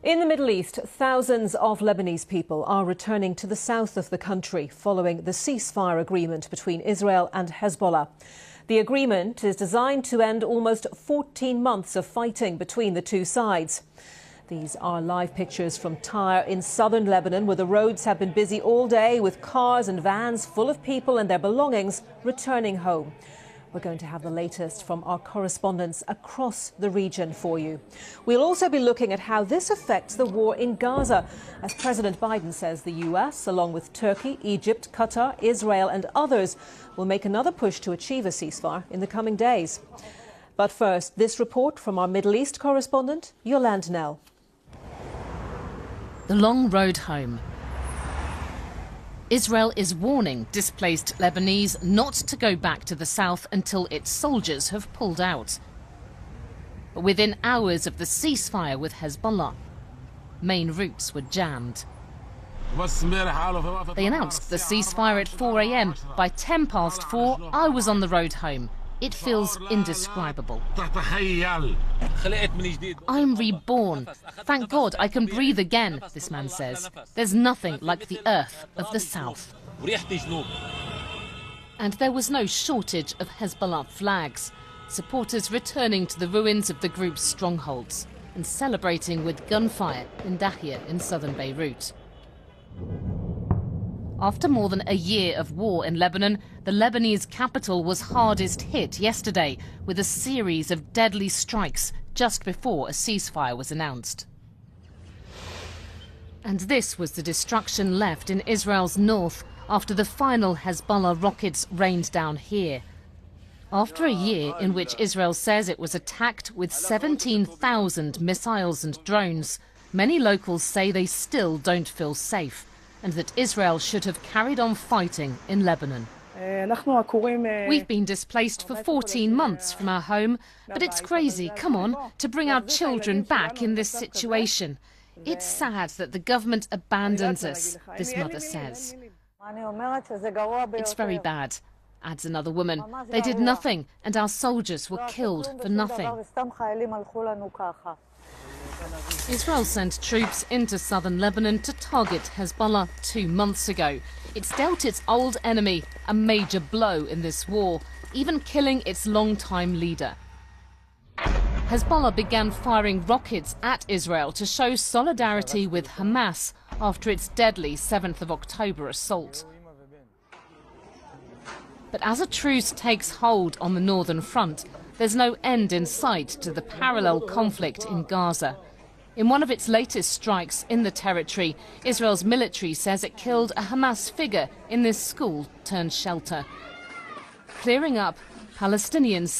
In the Middle East, thousands of Lebanese people are returning to the south of the country following the ceasefire agreement between Israel and Hezbollah. The agreement is designed to end almost 14 months of fighting between the two sides. These are live pictures from Tyre in southern Lebanon, where the roads have been busy all day with cars and vans full of people and their belongings returning home. We're going to have the latest from our correspondents across the region for you. We'll also be looking at how this affects the war in Gaza, as President Biden says the US, along with Turkey, Egypt, Qatar, Israel and others, will make another push to achieve a ceasefire in the coming days. But first, this report from our Middle East correspondent, Yolande Nell. The long road home. Israel is warning displaced Lebanese not to go back to the south until its soldiers have pulled out. But within hours of the ceasefire with Hezbollah, main routes were jammed. They announced the ceasefire at 4 a.m. By 10 past 4, I was on the road home. It feels indescribable. I'm reborn. Thank God I can breathe again, this man says. There's nothing like the earth of the south. And there was no shortage of Hezbollah flags, supporters returning to the ruins of the group's strongholds and celebrating with gunfire in Dahia in southern Beirut. After more than a year of war in Lebanon, the Lebanese capital was hardest hit yesterday with a series of deadly strikes just before a ceasefire was announced. And this was the destruction left in Israel's north after the final Hezbollah rockets rained down here. After a year in which Israel says it was attacked with 17,000 missiles and drones, many locals say they still don't feel safe, and that Israel should have carried on fighting in Lebanon. We've been displaced for 14 months from our home, but it's crazy, come on, to bring our children back in this situation. It's sad that the government abandons us, this mother says. It's very bad, adds another woman. They did nothing, and our soldiers were killed for nothing. Israel sent troops into southern Lebanon to target Hezbollah 2 months ago. It's dealt its old enemy a major blow in this war, even killing its longtime leader. Hezbollah began firing rockets at Israel to show solidarity with Hamas after its deadly 7th of October assault. But as a truce takes hold on the northern front, there's no end in sight to the parallel conflict in Gaza. In one of its latest strikes in the territory, Israel's military says it killed a Hamas figure in this school-turned-shelter. Clearing up, Palestinians say